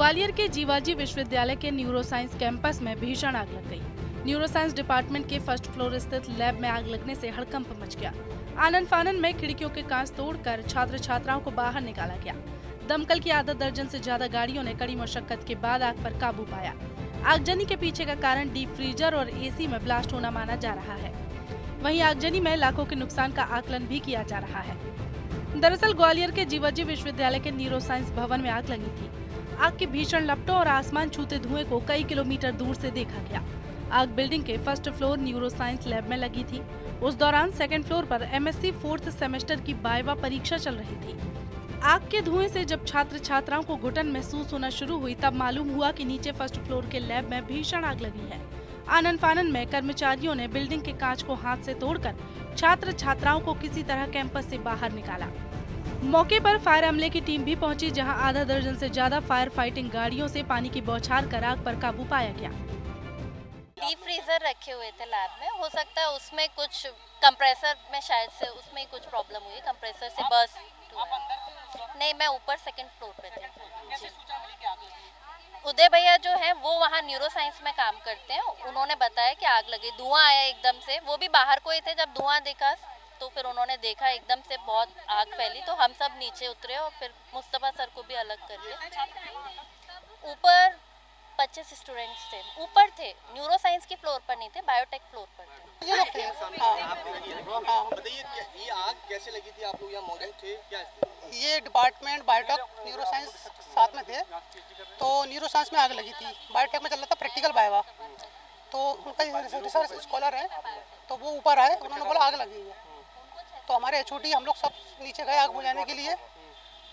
ग्वालियर के जीवाजी विश्वविद्यालय के न्यूरोसाइंस कैंपस में भीषण आग लग गई। न्यूरोसाइंस डिपार्टमेंट के फर्स्ट फ्लोर स्थित लैब में आग लगने से हड़कंप मच गया। आनन फानन में खिड़कियों के कांच तोड़कर छात्र छात्राओं को बाहर निकाला गया। दमकल की आधा दर्जन से ज्यादा गाड़ियों ने कड़ी मशक्कत के बाद आग पर काबू पाया। आगजनी के पीछे का कारण डीप फ्रीजर और एसी में ब्लास्ट होना माना जा रहा है। वहीं आगजनी में लाखों के नुकसान का आकलन भी किया जा रहा है। दरअसल ग्वालियर के जीवाजी विश्वविद्यालय के न्यूरोसाइंस भवन में आग लगी थी। आग के भीषण लपटों और आसमान छूते धुएं को कई किलोमीटर दूर से देखा गया। आग बिल्डिंग के फर्स्ट फ्लोर न्यूरोसाइंस लैब में लगी थी। उस दौरान सेकंड फ्लोर पर एमएससी फोर्थ सेमेस्टर की वाइवा परीक्षा चल रही थी। आग के धुएं से जब छात्र छात्राओं को घुटन महसूस होना शुरू हुई तब मालूम हुआ कि नीचे फर्स्ट फ्लोर के लैब में भीषण आग लगी है। आनन फानन में कर्मचारियों ने बिल्डिंग के कांच को हाथ से तोड़कर छात्र छात्राओं को किसी तरह कैंपस से बाहर निकाला। मौके पर फायर अमले की टीम भी पहुंची, जहां आधा दर्जन से ज्यादा फायर फाइटिंग गाड़ियों से पानी की बौछार कर आग पर काबू पाया गया। डीप फ्रीजर रखे हुए थे लैब में, हो सकता है उसमें कुछ कंप्रेसर में शायद से उसमें कुछ प्रॉब्लम हुई, कंप्रेसर से बर्स्ट हुआ। नहीं, मैं ऊपर सेकंड फ्लोर पे थे। उदय भैया जो हैं वो वहाँ न्यूरोसाइंस में काम करते हैं, उन्होंने बताया कि आग लगी, धुआं आया एकदम से। वो भी बाहर को ही थे, जब धुआं देखा तो फिर उन्होंने देखा एकदम से बहुत आग फैली, तो हम सब नीचे उतरे और फिर मुस्तफा सर को भी अलग करके। ऊपर 25 स्टूडेंट्स थे, ऊपर थे, न्यूरोसाइंस की फ्लोर पर नहीं थे, बायोटेक फ्लोर पर थे। बताइए ये आग कैसे लगी थी? आप लोग यहाँ मौजूद थे क्या? ये डिपार्टमेंट बायोटेक न्यूरोसाइंस साथ में थे, तो न्यूरोसाइंस में आग लगी थी। बायोटेक में चल रहा था प्रैक्टिकल बायोवा, तो उनका रिसर्च स्कॉलर है, तो वो ऊपर आए, उन्होंने बोला आग लगी है। तो हमारे एचओडी हम लोग सब नीचे गए आग बुझाने के लिए,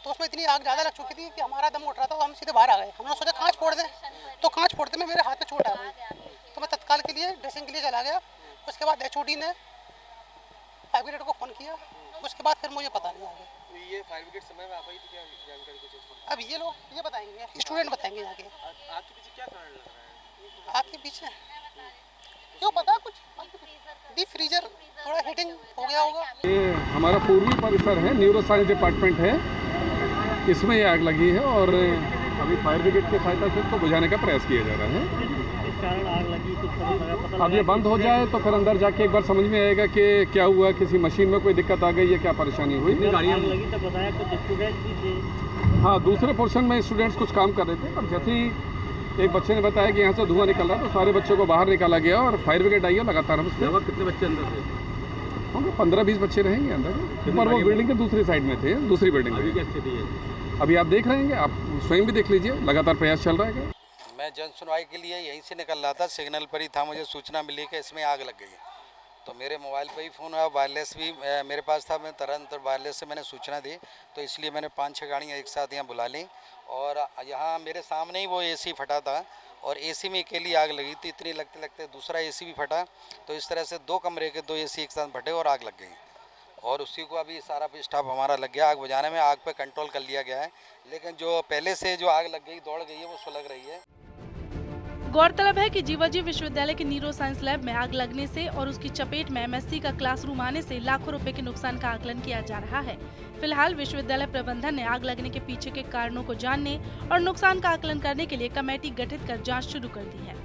तो उसमें इतनी आग ज़्यादा लग चुकी थी कि हमारा दम उठ रहा था, तो हम सीधे बाहर आ गए। हमने सोचा कांच फोड़ दें, तो कांच फोड़ते में मेरे हाथ में चोट आ गई, तो मैं तत्काल के लिए ड्रेसिंग के लिए चला गया। उसके बाद एचओडी ने फायर ब्रिगेड को फ़ोन किया, उसके बाद फिर मुझे पता नहीं आ गया। ये फायर ब्रिगेड समय में आ पाई थी क्या? जानकारी कुछ अब ये लोग ये बताएंगे, स्टूडेंट बताएंगे आगे। आग के पीछे क्या कारण लग रहा है? आग के पीछे क्यों पता कुछ, डीप फ्रीजर थोड़ा हीटिंग हो गया होगा। ये हमारा पूर्वी परिसर है, न्यूरोसाइंस डिपार्टमेंट है, इसमें ये आग लगी है और अभी फायर ब्रिगेड की सहायता से इसको बुझाने का प्रयास किया जा रहा है। इस कारण आग लगी, कुछ पता अब ये बंद हो जाए तो फिर अंदर जाके एक बार समझ में आएगा कि क्या हुआ, किसी मशीन में कोई दिक्कत आ गई है, क्या परेशानी हुई। आग लगी तो बताया कुछ स्टूडेंट भी थे। हाँ, दूसरे पोर्शन में स्टूडेंट्स कुछ काम कर रहे थे, पर जैसे ही एक बच्चे ने बताया कि यहाँ से धुआं निकल रहा है तो सारे बच्चों को बाहर निकाला गया और फायर ब्रिगेड आई है लगातार। हम उसके कितने बच्चे अंदर थे? होंगे 15-20 बच्चे रहेंगे अंदर, और वो बिल्डिंग के दूसरी साइड में थे, दूसरी बिल्डिंग में। अभी आप देख रहे हैं, आप स्वयं भी देख लीजिए, लगातार प्रयास चल रहा है। मैं जन सुनवाई के लिए यहीं से निकल रहा था, सिग्नल पर ही था, मुझे सूचना मिली कि इसमें आग लग गई है, तो मेरे मोबाइल पर ही फ़ोन आया, वायरलेस भी मेरे पास था, मैं तुरंत वायरलेस से मैंने सूचना दी, तो इसलिए मैंने 5-6 गाड़ियाँ एक साथ यहाँ बुला ली। और यहाँ मेरे सामने ही वो एसी फटा था और एसी में अकेली आग लगी थी, इतनी लगते लगते दूसरा एसी भी फटा, तो इस तरह से 2 कमरे के 2 एसी एक साथ फटे और आग लग गई। और उसी को अभी सारा स्टाफ हमारा लग गया आग बुझाने में, आग पे कंट्रोल कर लिया गया है, लेकिन जो पहले से जो आग लग गई दौड़ गई है वो सुलग रही है। गौरतलब है कि जीवाजी विश्वविद्यालय के न्यूरोसाइंस लैब में आग लगने से और उसकी चपेट में एमएससी का क्लासरूम आने से लाखों रुपए के नुकसान का आकलन किया जा रहा है। फिलहाल विश्वविद्यालय प्रबंधन ने आग लगने के पीछे के कारणों को जानने और नुकसान का आकलन करने के लिए कमेटी गठित कर जांच शुरू कर दी है।